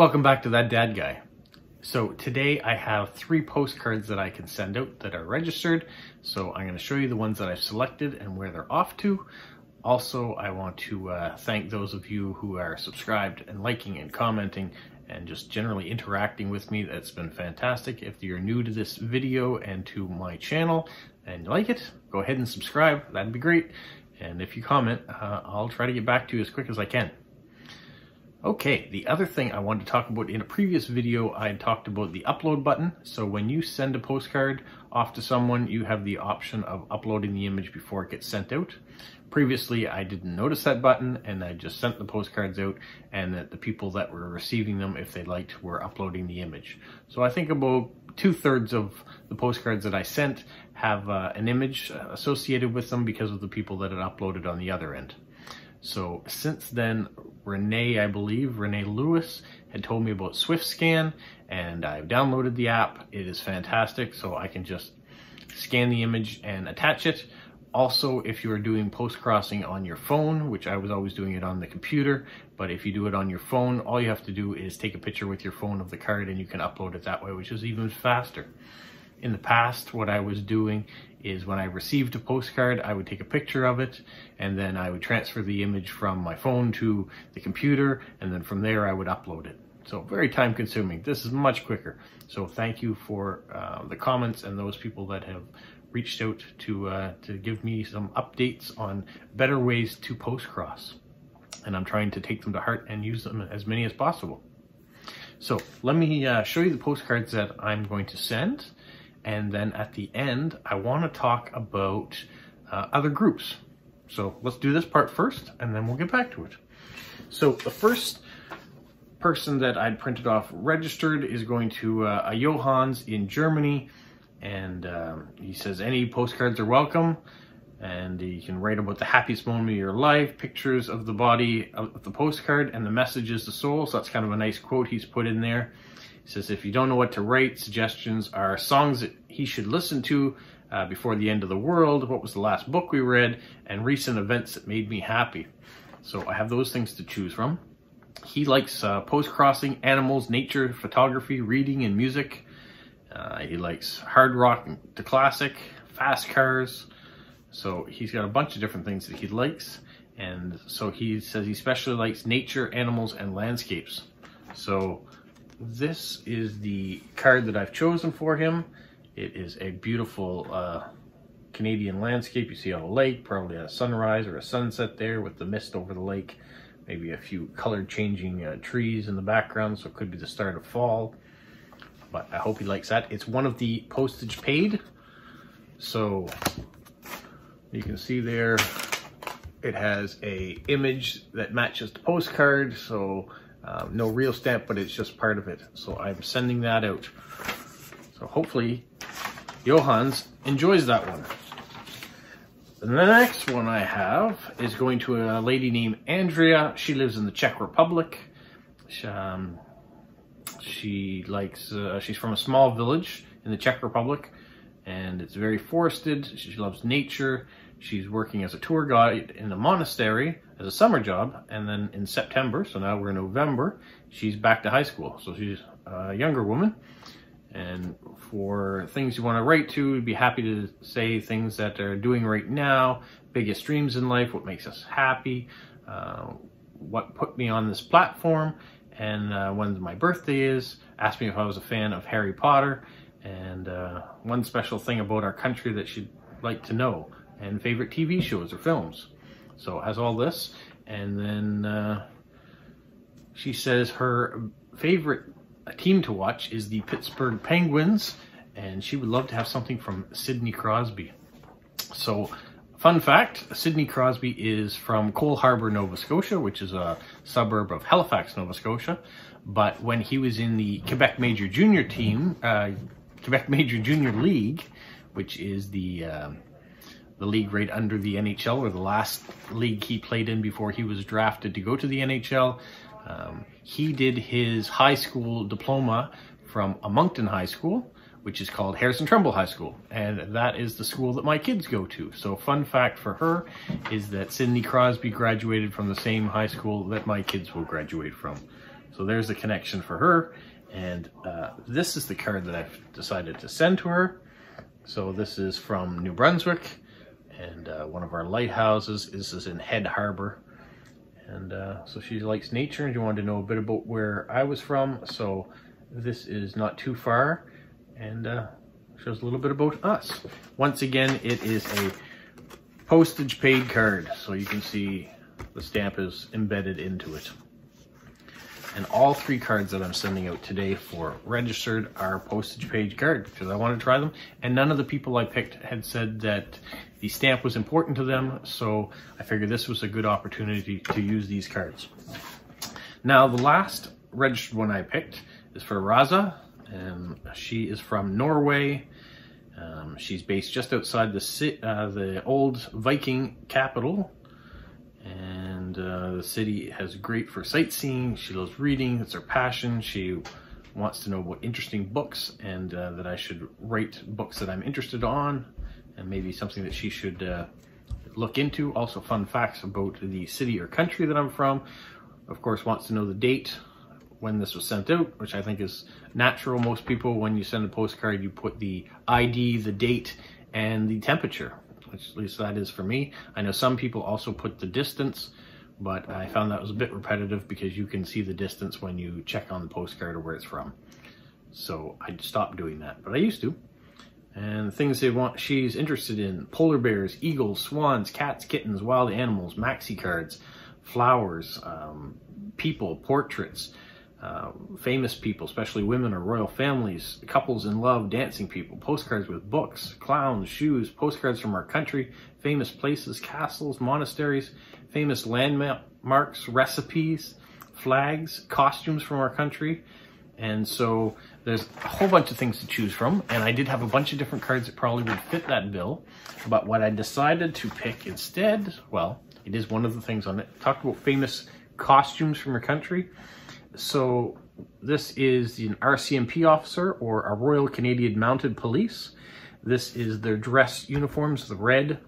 Welcome back to That Dad Guy. So today I have 3 postcards that I can send out that are registered. So I'm going to show you the ones that I've selected and where they're off to. Also, I want to thank those of you who are subscribed and liking and commenting and just generally interacting with me. That's been fantastic. If you're new to this video and to my channel and you like it, go ahead and subscribe. That'd be great. And if you comment, I'll try to get back to you as quick as I can. Okay, the other thing I wanted to talk about, in a previous video, I talked about the upload button. So when you send a postcard off to someone, you have the option of uploading the image before it gets sent out. Previously, I didn't notice that button and I just sent the postcards out, and that the people that were receiving them, if they liked, were uploading the image. So I think about 2/3 of the postcards that I sent have an image associated with them because of the people that had uploaded on the other end. So since then, Renee Lewis had told me about Swiftscan, and I've downloaded the app. It is fantastic, so I can just scan the image and attach it. Also, if you are doing postcrossing on your phone, which I was always doing it on the computer, but if you do it on your phone, all you have to do is take a picture with your phone of the card and you can upload it that way, which is even faster. In the past, what I was doing is when I received a postcard, I would take a picture of it, and then I would transfer the image from my phone to the computer, and then from there I would upload it. So very time consuming. This is much quicker. So thank you for the comments and those people that have reached out to give me some updates on better ways to postcross. And I'm trying to take them to heart and use them as many as possible. So let me show you the postcards that I'm going to send. And then at the end, I want to talk about other groups. So let's do this part first, and then we'll get back to it. So the first person that I'd printed off registered is going to a Johans in Germany. And he says any postcards are welcome. And you can write about the happiest moment of your life, pictures of the body of the postcard, and the message is the soul. So that's kind of a nice quote he's put in there. He says, if you don't know what to write, suggestions are songs that he should listen to before the end of the world, what was the last book we read, and recent events that made me happy. So I have those things to choose from. He likes post-crossing, animals, nature, photography, reading, and music. He likes hard rock to classic, fast cars. So he's got a bunch of different things that he likes. And so he says he especially likes nature, animals, and landscapes. So this is the card that I've chosen for him. It is a beautiful Canadian landscape. You see on a lake, probably a sunrise or a sunset there with the mist over the lake. Maybe a few color changing trees in the background, so it could be the start of fall. But I hope he likes that. It's one of the postage paid. So you can see there, it has a image that matches the postcard. So no real stamp, but it's just part of it. So I'm sending that out. So hopefully Johans enjoys that one. The next one I have is going to a lady named Andrea. She lives in the Czech Republic. She's from a small village in the Czech Republic, and it's very forested. She loves nature. She's working as a tour guide in a monastery as a summer job, and then in September, so now we're in November, she's back to high school. So she's a younger woman, and for things you want to write to, you'd be happy to say things that are doing right now, biggest dreams in life, what makes us happy, what put me on this platform, and when my birthday is, asked me if I was a fan of Harry Potter, and one special thing about our country that she'd like to know, and favorite TV shows or films. So it has all this. And then she says her favorite team to watch is the Pittsburgh Penguins, and she would love to have something from Sidney Crosby. So fun fact, Sidney Crosby is from Cole Harbour, Nova Scotia, which is a suburb of Halifax, Nova Scotia. But when he was in the Quebec Major Junior team, Quebec Major Junior League, which is the league right under the NHL, or the last league he played in before he was drafted to go to the NHL. He did his high school diploma from a Moncton High School, which is called Harrison Trumbull High School. And that is the school that my kids go to. So fun fact for her is that Sidney Crosby graduated from the same high school that my kids will graduate from. So there's the connection for her. And this is the card that I've decided to send to her. So this is from New Brunswick, and one of our lighthouses. This is in Head Harbor. And so she likes nature and she wanted to know a bit about where I was from. So this is not too far, and shows a little bit about us. Once again, it is a postage paid card. So you can see the stamp is embedded into it. And all 3 cards that I'm sending out today for registered are postage paid cards because I want to try them. And none of the people I picked had said that the stamp was important to them. So I figured this was a good opportunity to use these cards. Now, the last registered one I picked is for Raza. And she is from Norway. She's based just outside the old Viking capital. And the city has great for sightseeing. She loves reading, it's her passion. She wants to know about interesting books, and that I should write books that I'm interested on, and maybe something that she should look into. Also fun facts about the city or country that I'm from. Of course, wants to know the date when this was sent out, which I think is natural. Most people, when you send a postcard, you put the ID, the date, and the temperature. Which at least that is for me. I know some people also put the distance, but I found that was a bit repetitive because you can see the distance when you check on the postcard or where it's from. So I stopped doing that, but I used to. And things they want, she's interested in: polar bears, eagles, swans, cats, kittens, wild animals, maxi cards, flowers, people, portraits, famous people, especially women or royal families, couples in love, dancing people, postcards with books, clowns, shoes, postcards from our country, famous places, castles, monasteries, famous landmarks, recipes, flags, costumes from our country. And so there's a whole bunch of things to choose from, and I did have a bunch of different cards that probably would fit that bill. But what I decided to pick instead, well, it is one of the things on it. Talked about famous costumes from our country. So this is an RCMP officer or a Royal Canadian Mounted Police. This is their dress uniforms, the red.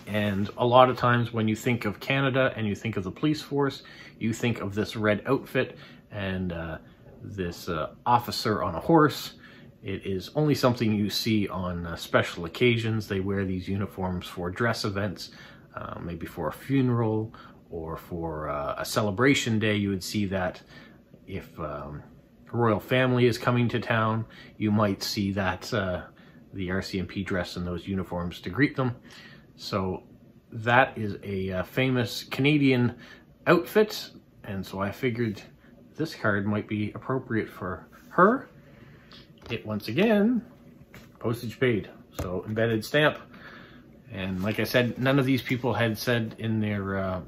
And a lot of times when you think of Canada and you think of the police force, you think of this red outfit and this officer on a horse. It is only something you see on special occasions. They wear these uniforms for dress events, maybe for a funeral or for a celebration day. You would see that. If a royal family is coming to town, you might see that the RCMP dress in those uniforms to greet them. So that is a famous Canadian outfit, and so I figured this card might be appropriate for her. It, once again, postage paid, so embedded stamp. And like I said, none of these people had said in their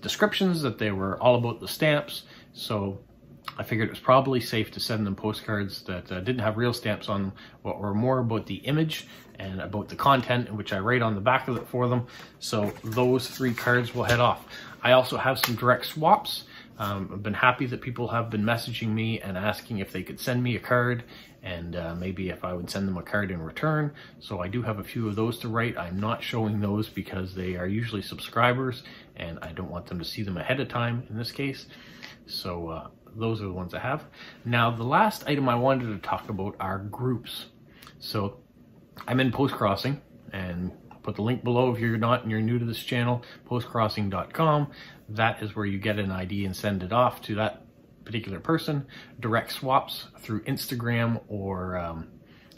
descriptions that they were all about the stamps. So I figured it was probably safe to send them postcards that didn't have real stamps on them, but were more about the image and about the content, which I write on the back of it for them. So those 3 cards will head off. I also have some direct swaps. I've been happy that people have been messaging me and asking if they could send me a card, and maybe if I would send them a card in return. So I do have a few of those to write. I'm not showing those because they are usually subscribers and I don't want them to see them ahead of time in this case. So those are the ones I have. Now, the last item I wanted to talk about are groups. So I'm in Postcrossing, and I'll put the link below if you're not and you're new to this channel, postcrossing.com. That is where you get an ID and send it off to that particular person. Direct swaps through Instagram or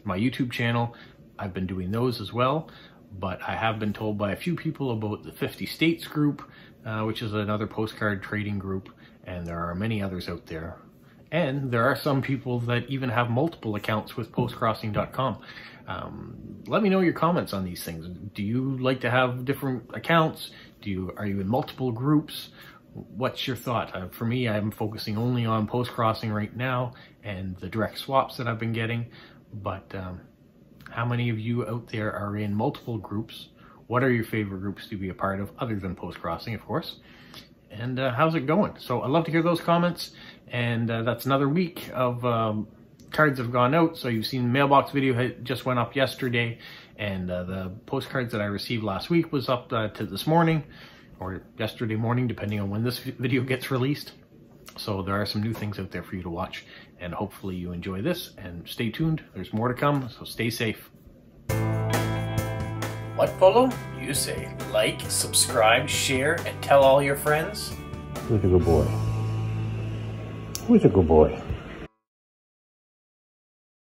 my YouTube channel. I've been doing those as well, but I have been told by a few people about the 50 States group, which is another postcard trading group, and there are many others out there. And there are some people that even have multiple accounts with postcrossing.com. Let me know your comments on these things. Do you like to have different accounts? Are you in multiple groups? What's your thought? For me, I'm focusing only on Postcrossing right now and the direct swaps that I've been getting. But how many of you out there are in multiple groups? What are your favorite groups to be a part of, other than Postcrossing, of course? And how's it going? So I'd love to hear those comments. And that's another week of cards have gone out. So you've seen mailbox video just went up yesterday, and the postcards that I received last week was up to this morning or yesterday morning, depending on when this video gets released. So there are some new things out there for you to watch, and hopefully you enjoy this, and stay tuned. There's more to come, so stay safe. What, Polo? You say like, subscribe, share, and tell all your friends? Who's a good boy? Who's a good boy?